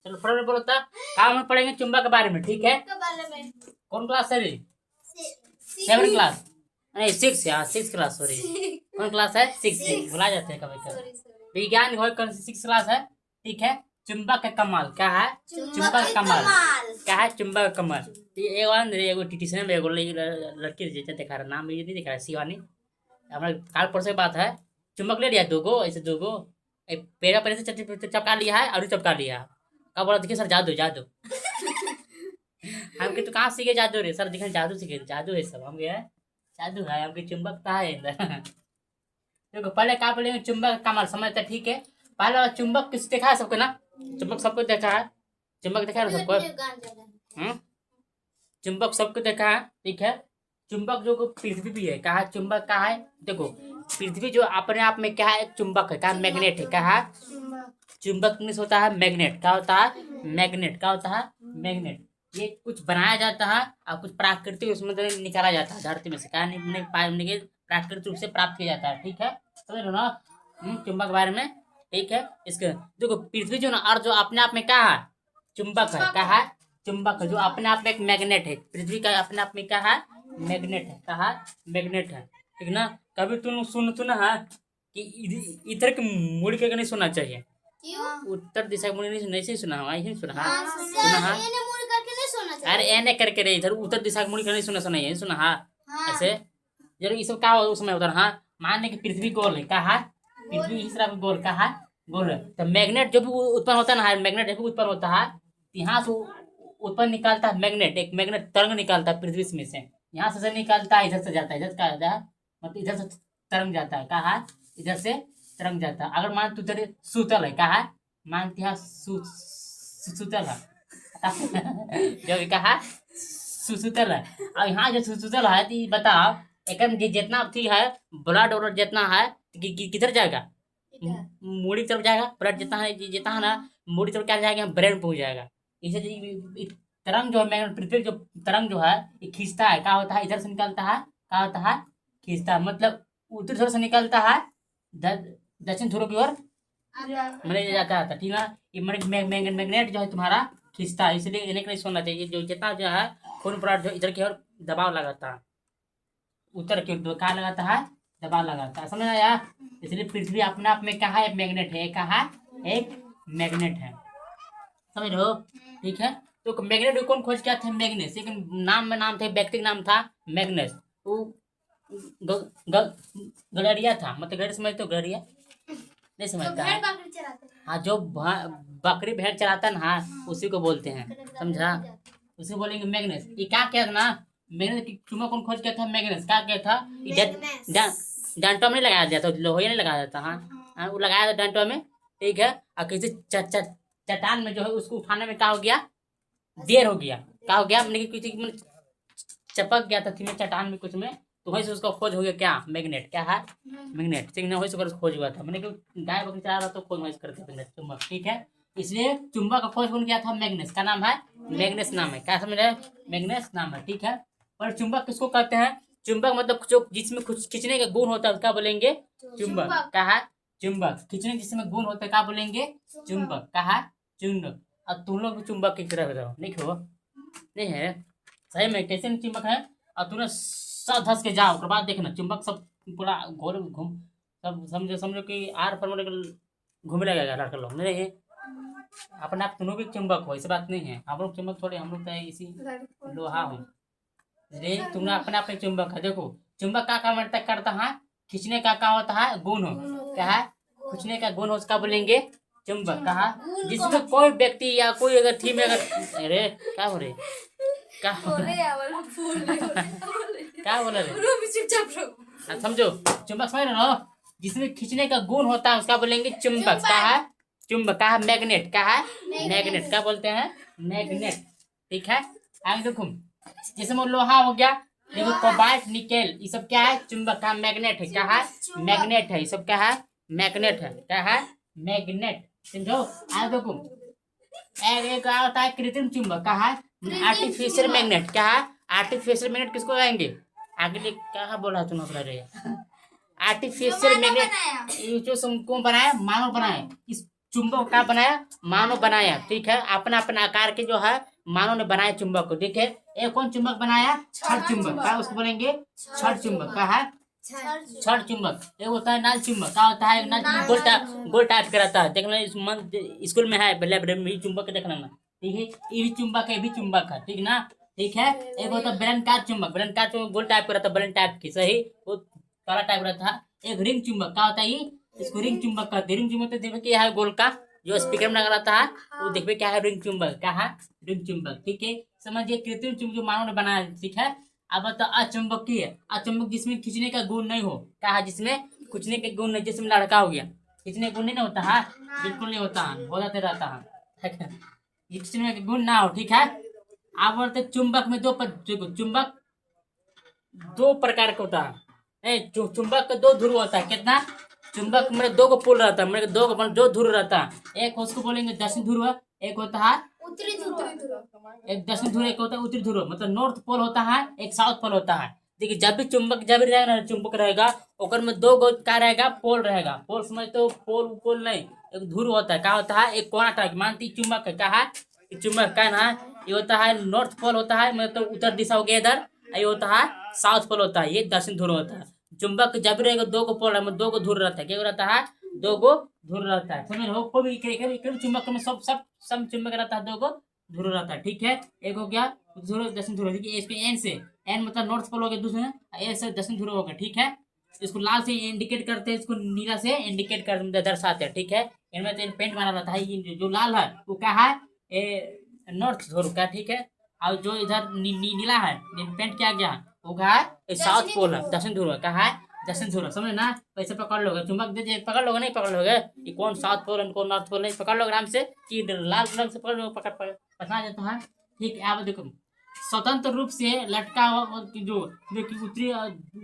चलो फटाफट बोलो था। काम हम पढ़ेंगे चुंबक के बारे में, ठीक है। कौन क्लास है अभी? 7 क्लास नहीं 6, यार 6 क्लास, सॉरी। कौन क्लास है? 6 भुला जाते हैं कभी कभी। विज्ञान विभाग का 6 क्लास है, ठीक है। चुंबक का कमाल क्या है? चुंबक का कमाल क्या है? चुंबक का कमाल। ये एक बार एगो टीचर में एगो लड़की जैसे दिखा रहा, नाम ये नहीं दिखा रहा, शिवानी। हमारे काल परसों की बात है। चुंबक ले लिया 2 गो, ऐसे 2 गो पेड़ा पर से चपका लिया है और चपका लिया। कब बोला देखिए सर जादू जादू। हमके तो कहाँ सीखे जादू रे सर, दिखे जादू सीखे, जादू है सब। हम गए जादू है हमके, चुंबक का है अंदर। देखो पहले क्या बोलेंगे चुंबक का कमाल समझते, ठीक है। पहले वाला चुंबक किस देखा है सबको ना? चुंबक सबको देखा है, चुंबक देखा है सबको। चुंबक सबको देखा है, ठीक है। चुंबक जो पृथ्वी भी है, कहा चुंबक का है। देखो पृथ्वी जो अपने आप में क्या है, एक चुंबक है, क्या मैग्नेट है, क्या है चुंबक मीन्स होता है मैग्नेट। क्या होता है? मैग्नेट। क्या होता है? मैग्नेट। ये कुछ बनाया जाता है और कुछ प्राकृतिक उसमें से निकाला जाता है धरती में से, क्या नहीं प्राकृतिक रूप से प्राप्त किया जाता है, ठीक है। समझ लो ना चुंबक के बारे में, ठीक है। इसके देखो पृथ्वी जो ना अर्थ जो अपने आप में क्या है, चुंबक है, क्या है चुंबक है, जो अपने आप में एक मैग्नेट है। पृथ्वी का अपने आप में क्या है? मैग्नेट है, क्या है? मैग्नेट है, ठीक ना। कभी तुम सुना है कि इधर की मुड़ के नहीं सुनना चाहिए, उत्तर दिशा मुड़ नहीं सही सुना होगा, यही सुना है, सुना है। अरे एने करके रे, इधर उत्तर दिशा मुड़ के नहीं सुना यही सुना है ऐसे। जरूर ये सब क्या उसमें उधर, हाँ मान के पृथ्वी गोल है, क्या है पृथ्वी इस तरह गोल, क्या है गोल है। तो मैग्नेट जो भी उत्पन्न होता है ना, मैग्नेट जो भी उत्पन्न होता है, यहाँ से उत्पन्न निकालता है मैग्नेट, एक मैग्नेट तरंग निकालता है पृथ्वी में से। यहाँ से निकालता है, इधर से जाता है, इधर का मतलब इधर से तरंग जाता है, कहा इधर से तरंग जाता है। अगर मान तू तेरे सूतल है, कहा मानती है सुतल है। जो भी कहा सुतल है, और यहाँ जो सुतल है तो बताओ एक जितना ठीक है ब्लड और जितना है किधर जाएगा? मूड़ी की तरफ जाएगा। ब्लड जितना है जितना है ना मूड़ी की तरफ क्या जाएगा? ब्रेन पहुंच जाएगा। इसे तरंग जो है पृथ्वी जो तरंग जो है ये खींचता है, क्या होता है इधर से निकलता है, क्या होता है खींचता है, मतलब उत्तर ध्रुव से निकलता है दक्षिण ध्रुव की ओर मैंने जाता था, ठीक है। ये मैग्नेट जो है तुम्हारा खींचता है, इसलिए इन्हें नहीं सोना चाहिए। जो जितना जो है खून प्लाट जो इधर की ओर दबाव लगाता है, उत्तर की ओर क्या लगाता है? दबाव लगाता है, समझ आया। इसलिए पृथ्वी अपने आप में क्या है? मैग्नेट है, क्या है? एक मैग्नेट है, समझ लो, ठीक है। तो मैग्नेट कौन खोज किया था? मैग्नेस। एक नाम में नाम था, व्यक्ति का नाम था मैग्नेस। वो गलेरिया था, मतलब गलेरिया समझते हो? गलेरिया नहीं समझता है? हाँ जो बकरी भेड़ चलाता है ना, हाँ उसी को बोलते हैं, समझा। उसे बोलेंगे मैग्नेस। ये क्या किया था ना, मैग्नेस की चुम्बक कौन खोज किया था? मैग्नेस। क्या किया था? डांटो में नहीं लगाया जाता, लोहे नहीं लगाया जाता, हाँ वो लगाया था डांटो में, ठीक है। और किसी चट्टान में जो है उसको उठाने में क्या हो गया? देर हो गया। क्या हो गया? मैंने किसी चपक गया था चट्टान में कुछ में, तो वहीं से उसका खोज हो गया क्या? मैग्नेट। क्या है? मैग्नेट। ठीक है, वहीं से खोज हुआ था। मैंने गाय बकरी चला रहा तो खोज वहीं से करते मैग्नेट चुंबक, ठीक है। इसलिए चुंबक का खोज कौन किया था? मैग्नेस। का नाम है मैग्नेस, नाम है, क्या समझ रहे? मैग्नेस नाम है, ठीक है। पर चुंबक किसको कहते हैं? चुंबक मतलब जो जिसमें कुछ खींचने का गुण होता है उसका बोलेंगे चुंबक। क्या है? चुंबक। खींचने जिसमें गुण होता है क्या बोलेंगे? चुंबक। क्या है? चुंबक। अब तुम लोग भी चुंबक की तरह बताओ, नहीं हो नहीं है सही में कैसे चुंबक है। और तुरंत सब धस के जाओ, ओकर बाद देखना चुंबक सब पूरा गोल घूम, सब समझो समझो कि आर पर घूमने लगेगा लड़का लोग, नहीं है अपने आप तुम भी चुंबक हो, ऐसी बात नहीं है। हम लोग चुंबक थोड़े, हम लोग तो इसी लोहा हो, इसलिए तुमने अपने आप में चुंबक है। देखो चुंबक का काम करता है, खींचने का क्या होता है? गुण हो, क्या है? खींचने का गुण हो उसका बोलेंगे चुंबक। कहा जिसमें कोई व्यक्ति या कोई अगर थी में अगर अरे क्या हो रहे क्या क्या बोल रहे समझो चुंबक समझ रहे हो? जिसमें खींचने का गुण होता है उसका बोलेंगे चुंबक। क्या है? चुंबक। क्या है? मैग्नेट। क्या है? मैग्नेट। क्या बोलते हैं? मैग्नेट, ठीक है। आगे देखो जैसे वो लोहा हो गया, देखो कोबाल्ट निकेल ये सब क्या है? चुंबक का मैग्नेट है। क्या है? मैग्नेट है, ये सब क्या है? मैग्नेट है। क्या है? मैग्नेट, समझो। आगे देखो एक क्या होता है? कृत्रिम चुंबक। क्या है? Artificial magnet. क्या है? आर्टिफिशियल मैग्नेट किसको कहेंगे? आगे क्या बोला तुम अपना रे? आर्टिफिशियल मैग्नेट जो कौन बनाया? मानव बनाए। इस चुंबक का बनाया, मानव बनाया, ठीक है, अपना अपना आकार के जो है मानव ने बनाया चुंबक को, ठीक है। एक कौन चुंबक बनाया? छड़ चुंबक का, उसको बोलेंगे छड़ चुंबक का है, छड़ चुंबक। एक होता है नाल चुंबक, क्या होता है? नाल चुंबक गोल टाइप का रहता है, देखना स्कूल में है, लाइब्रेरी में चुंबक देखना ना, ठीक है। ये भी चुंबक है, ये भी चुंबक है, ठीक ना, ठीक है। एक होता है बेलनकार चुंबक, बेलनकार चुंबक गोल टाइप का रहता है, बेलन टाइप की, सही, वो काला टाइप रहता है। एक रिंग चुंबक, क्या होता है ये? इसको रिंग चुंबक कहते हैं। रिंग चुंबक तो देखो क्या है, गोल का जो स्पीकर में लगा रहता है, वो देखिए क्या है, रिंग चुंबक, क्या है? रिंग चुंबक, ठीक है। समझिए कृत्रिम चुंबक जो मानव ने बनाया, ठीक है। अब बताओ अचुंबकीय, अचुंबक जिसमें खींचने का गुण नहीं हो, क्या है? जिसमें खींचने के गुण नहीं, जिसमें लड़का हो गया, खींचने गुण नहीं होता है, बिल्कुल नहीं होता है, हो जाते रहता है, ठीक है, ये खींचने के गुण ना हो, ठीक है। आप बोलते चुंबक में चुंबक दो प्रकार का होता है। चुंबक का दो ध्रुव होता है, कितना? चुंबक में दो को पोल रहता है, मेरे दो को दो ध्रुव रहता है, एक उसको बोलेंगे दक्षिण ध्रुव, एक होता है उत्तरी ध्रुव, एक दक्षिण ध्रुव, एक होता है उत्तरी ध्रुव, मतलब नॉर्थ पोल होता है, एक साउथ पोल होता है। देखिए जब भी जब भी रहेगा ना, चुंबक रहेगा, ओकर में दो गो क्या रहेगा? पोल रहेगा। पोल समझ तो, पोल पोल नहीं, एक ध्रुव होता है, क्या होता है? एक कोना टाइप, मानती चुंबक है, क्या है? चुंबक का ना, ये होता है नॉर्थ पोल होता है, मतलब उत्तर दिशा हो गया इधर, ये होता है साउथ पोल होता है, ये दक्षिण ध्रुव होता है। चुंबक जब भी रहेगा दो को पोल है, मतलब दो को ध्रुव रहता है, क्या रहता है? दो गो ध्रुव रहता है, समझ लो। कोई भी चुंबक में सब चुंबक रहता है, दो गो ध्रुव रहता है, ठीक है। एक हो गया ध्रुव, दक्षिण ध्रुव, ठीक है। इसको एन से, एन मतलब नॉर्थ पोल हो गया, दूसरे ए से दक्षिण ध्रुव हो गया, ठीक है। इसको लाल से इंडिकेट करते हैं, इसको नीला से इंडिकेट कर दर्शाते हैं, ठीक है। इनमें तो पेंट बना रहता है, ये जो लाल है वो क्या है? नॉर्थ ध्रुव का, ठीक है। और जो इधर नीला है, पेंट किया गया, वो क्या है? साउथ पोल है, दक्षिण ध्रुव है, क्या है? दक्षिण ध्रुव, समझे ना। वैसे पकड़ लोगे, चुंबक दे दिए, पकड़ लोगे, नहीं पकड़ लोगे ये कौन साउथ पोल है कौन नॉर्थ पोल, नहीं पकड़ लोगे आराम से, कि लाल रंग से पकड़ लो, पकड़ा जाता है, ठीक है। आप देखो स्वतंत्र रूप से लटका हुआ जो जो कि उत्तरी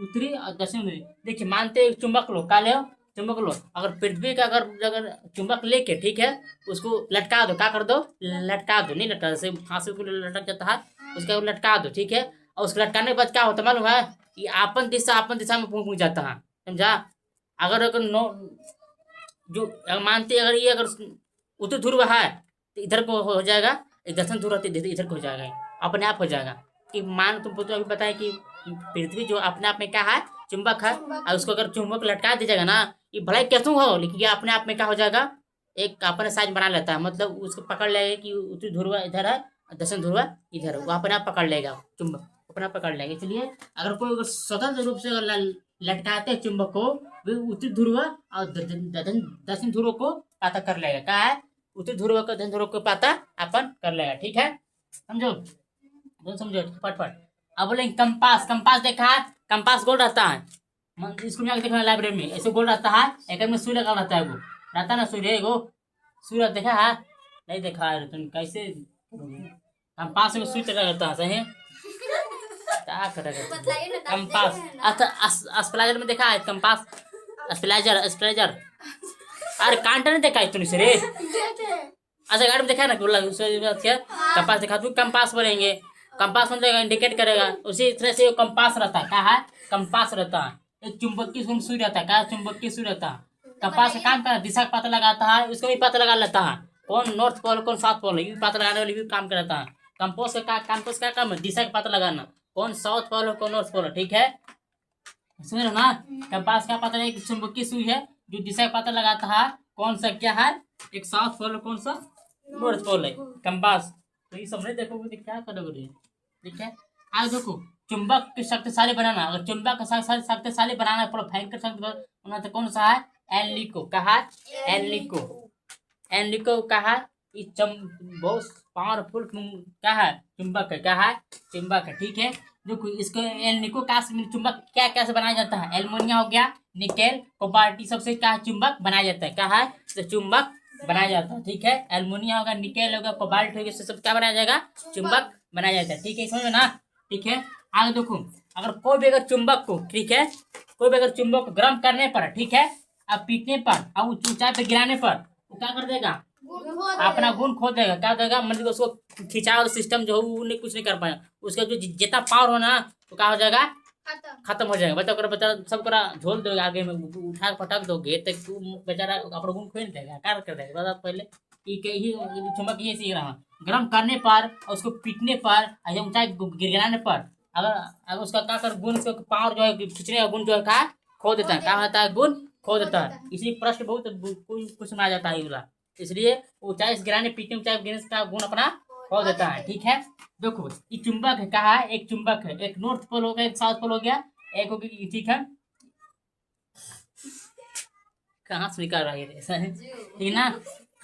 उत्तरी और दक्षिण में, देखिए मानते चुंबक लो, का ले चुंबक लो, अगर पृथ्वी का अगर चुंबक लेके, ठीक है, उसको लटका दो, क्या कर दो? लटका दो, नहीं लटका, जैसे फांसी को लटक जाता है, उसका लटका दो, ठीक है। और उसको लटकाने के बाद क्या होता है मालूम है? कि आपन दिशा में पहुंच जाता है, समझा। अगर नो जो मानते, अगर ये अगर उत्तर ध्रुव है तो इधर को हो जाएगा, दक्षिण ध्रुव है तो इधर को हो जाएगा, अपने आप हो जाएगा। कि मान तुमको तो अभी बताया कि पृथ्वी जो अपने आप में क्या है? चुंबक है, और उसको अगर चुंबक लटका दीजिएगा ना, ये भलाई कैसे हो, लेकिन ये अपने आप में क्या हो जाएगा? एक अपने साइज बना लेता है, मतलब उसको पकड़ लेगा कि उत्तरी ध्रुव इधर है, दक्षिण ध्रुव इधर है, वो अपने आप पकड़ लेगा, चुंबक अपना पकड़ लेगा। इसलिए अगर कोई अगर स्वतंत्र रूप से अगर लटकाते हैं चुंबक को, वे उत्तरी ध्रुव और दक्षिण ध्रुव को पता कर लेगा, क्या है? उत्तरी ध्रुव का दक्षिण ध्रुव को पता अपन कर लेगा, ठीक है, समझो, समझो फटफट। अब बोले कंपास, कंपास देखा है? कंपास गोल रहता है, स्कूल में देखना, लाइब्रेरी में ऐसे गोल रहता है, एक में सुई लगा रहता है, वो रहता है ना सूर्य, वो सूर्य देखा है? नहीं देखा है, तुम कैसे कंपास में सुई लगा रहता है, सही क्या करेगा कंपास? अच्छा अस्पलाइजर में देखा है कंपास? अस्पलाइजर अरे कांटा नहीं देखा है तूने से रे? अच्छा गाड़ी में देखा है ना, बोला क्या कंपास देखा, तू कंपास बोलेंगे, कंपास मतलब इंडिकेट करेगा, उसी तरह से कंपास रहता है, क्या है? कंपास रहता है, एक चुंबकीय सुई रहता है, क्या चुंबकीय सुई रहता है। कंपास का काम करता है, दिशा का पता लगाता है, उसको भी पता लगा लेता है, कौन नॉर्थ पोल कौन साउथ पोल, ये भी पता लगाने वाले भी काम करता है। कंपास का काम है दिशा का पता लगाना, कौन साउथ पोल है कौन नॉर्थ पोल है, ठीक है, समझ लो ना। कंपास का पता है, एक चुंबकीय सुई है जो दिशा का पता लगाता है, कौन सा क्या है, एक साउथ पोल कौन सा नॉर्थ पोल है, कंपास। तो ये सब नहीं देखोगे तो क्या करोगे, ठीक है। आगे देखो चुंबक की शक्तिशाली बनाना, अगर चुंबक का शक्तिशाली बनाना पड़ो, भयंकर शक्ति बनाना, तो कौन सा है? एनलिको, कहा एनलिको, एनलिको कहा बहुत पावरफुल क्या है? चुंबक है, क्या है? चुंबक है, ठीक है। देखो इसको एनलिको का चुंबक क्या कैसे बनाया जाता है? एल्युमिनियम हो गया, निकेल, कोबाल्ट, सबसे क्या चुंबक बनाया जाता है, क्या है? तो चुंबक बनाया जाता है, ठीक है। एल्युमिनियम होगा, निकेल होगा, कोबाल्ट होगा, सब क्या बनाया जाएगा? चुंबक बनाया जाता है, ठीक है, समझो ना, ठीक है। आगे देखो अगर कोई भी अगर चुंबक को, ठीक है, कोई भी अगर चुंबक को गर्म करने पर, ठीक है, अब पीटने पर, अब ऊंचाई पे गिराने पर, वो क्या कर देगा? अपना गुण खो देगा, क्या देगा? मतलब उसको खिंचाव सिस्टम जो है वो कुछ नहीं कर पाएगा, उसका जो जितना पावर हो ना, तो क्या हो जाएगा? खत्म हो जाएगा। बच्चा बेचारा सब करा झोल दोगे आगे में उठा के पटक दोगे तो तू बेचारा अपना गुण खोल देगा, क्या कर देगा बता पहले। ही चुंबक ये सीख रहा हूँ, गर्म करने पर और उसको पीटने पर या ऊंचाई गिरगिराने पर अगर अगर उसका क्या कर गुण, उसका पावर जो है खींचने का गुण जो है क्या खो देता है, क्या होता है गुण खो देता है। इसलिए प्रश्न बहुत कुछ में आ जाता है ये वाला। इसलिए ऊंचाई से गिराने पीटने ऊंचाई गिरने का गुण अपना खो देता है। ठीक है, देखो ये चुंबक है, कहा है एक चुंबक है, एक नॉर्थ पोल हो गया एक साउथ पोल हो गया, एक हो गया। ठीक है, कहाँ से निकाल रहा है ऐसा है, ठीक है ना।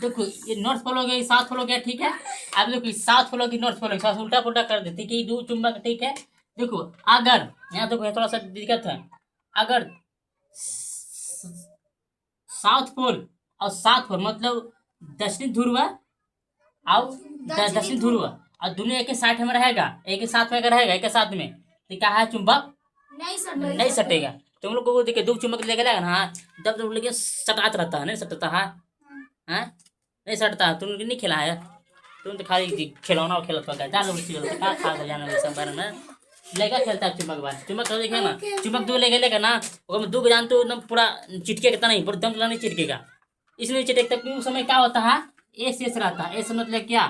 देखो ये नॉर्थ पोल हो गया, साउथ पोल हो गया। ठीक है, अब देखो साउथ पोल होगी नॉर्थ पोल होगी, उल्टा पुल्टा कर देते कि दो चुंबक। ठीक है, देखो अगर यहाँ देखो थोड़ा सा दिक्कत है, अगर साउथ पोल और साउथ पोल मतलब दक्षिण ध्रुव और दक्षिण ध्रुव और दोनों एक ही साथ में रहेगा, एक ही साथ में अगर रहेगा एक ही साथ में तो क्या है चुंबक नहीं सटेगा। तुम लोग को देखिए दो चुंबक लेके जाएगा ना, जब तुम लेके सटात रहता है, नहीं सटता है, हाँ नहीं सटता है। तुम नहीं खिला है, तुम तो खाली खिलौना और खेलता है, जान लो खा खा कर जाना वैसा बारे में लेगा खेलता है चुंबक बार। चुंबक तो देखे ना, चुंबक दो लेके लेगा ना, अगर दो जान तो एकदम पूरा चिटके कितना नहीं, पूरा दम नहीं चिटकेगा। इसलिए चिटकता क्योंकि उस समय क्या होता है एस एस रहता है। एस मतलब क्या,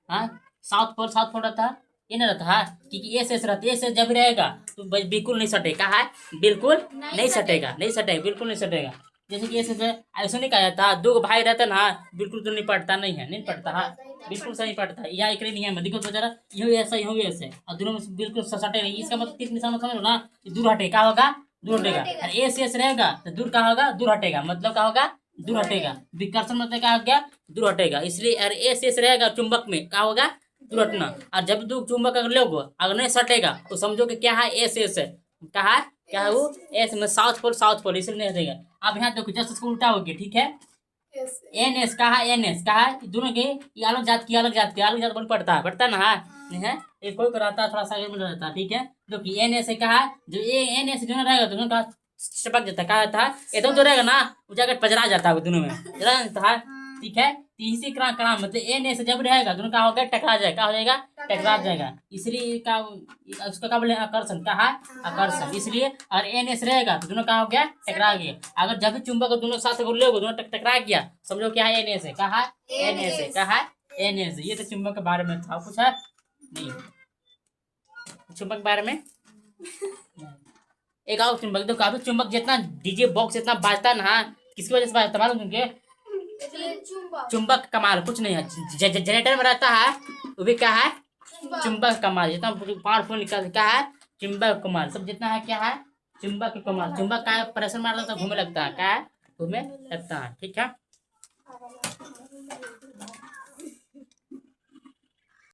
हाँ साउथ पोल रहता है, ये नहीं रहता है क्योंकि एस एस रहता है। एस एस जब रहेगा तो बिल्कुल नहीं सटेगा, है बिल्कुल नहीं सटेगा, नहीं सटेगा, बिल्कुल नहीं सटेगा। जैसे कि ऐसे ऐसा नहीं कहा जाता दो भाई रहता ना बिल्कुल तो नहीं पड़ता, नहीं है नहीं पड़ता है, बिल्कुल सही पड़ता है। यहाँ एक नहीं है दिक्कत जरा, यूँ ऐसा यूँ भी ऐसे और दोनों में बिल्कुल सटे नहीं। इसका मतलब तीन निशान समझ लो ना, दूर हटे क्या होगा दूर हटेगा, एस एस रहेगा तो दूर क्या होगा दूर हटेगा, मतलब क्या होगा दूर हटेगा। विकर्षण मतलब क्या हो गया दूर हटेगा। इसलिए अरे एस एस रहेगा चुंबक में क्या होगा दूर हटना। और जब दो चुंबक अगर लोग अगर नहीं सटेगा तो समझो कि क्या है एस एस है, क्या है वो एस में साउथ पोल इसलिए नहीं हटेगा। अब यहाँ देखो जस्ट इसको उल्टा हो गया। ठीक है, एन एस कहा एन एस कहा दोनों के ये अलग जात की अलग जात की अलग जात बन पड़ता है ना, नहीं है एक कोई कराता है थोड़ा सा में रहता है। ठीक है, जो कि एन एस कहा जो एन एस जो रहेगा दोनों का चिपक जाता है, कहा जाता है एकदम तो रहेगा ना वो जाकर पजरा जाता है दोनों में जरा जाता है। ठीक है, तीसरी करा मतलब एन एस जब रहेगा दोनों का होगा टकरा जाएगा, क्या हो जाएगा टकरा जाएगा। इसलिए का उसका क्या बोले आकर्षण, क्या है आकर्षण। इसलिए और एन एस रहेगा तो दोनों का हो गया टकरा गया। अगर जब भी चुंबक दोनों साथ ले दोनों टकरा गया समझो क्या है एन एस है, क्या है एन एस है, क्या है एन एस। ये तो चुंबक के बारे में था, कुछ है नहीं चुंबक के बारे में। एक और चुंबक देखो, काफी चुंबक जितना डीजे बॉक्स इतना बाजता है ना किसकी वजह से बाजता मालूम तुमके, चुंबक कमाल कुछ नहीं है। जनरेटर में रहता है वो भी क्या है चुंबक कमाल, जितना पावरफुल निकल क्या है चुंबक कमाल, सब जितना है क्या है चुंबक कमाल। चुंबक का प्रेशर मारता है घूमने लगता है, क्या है घूमने लगता है। ठीक है।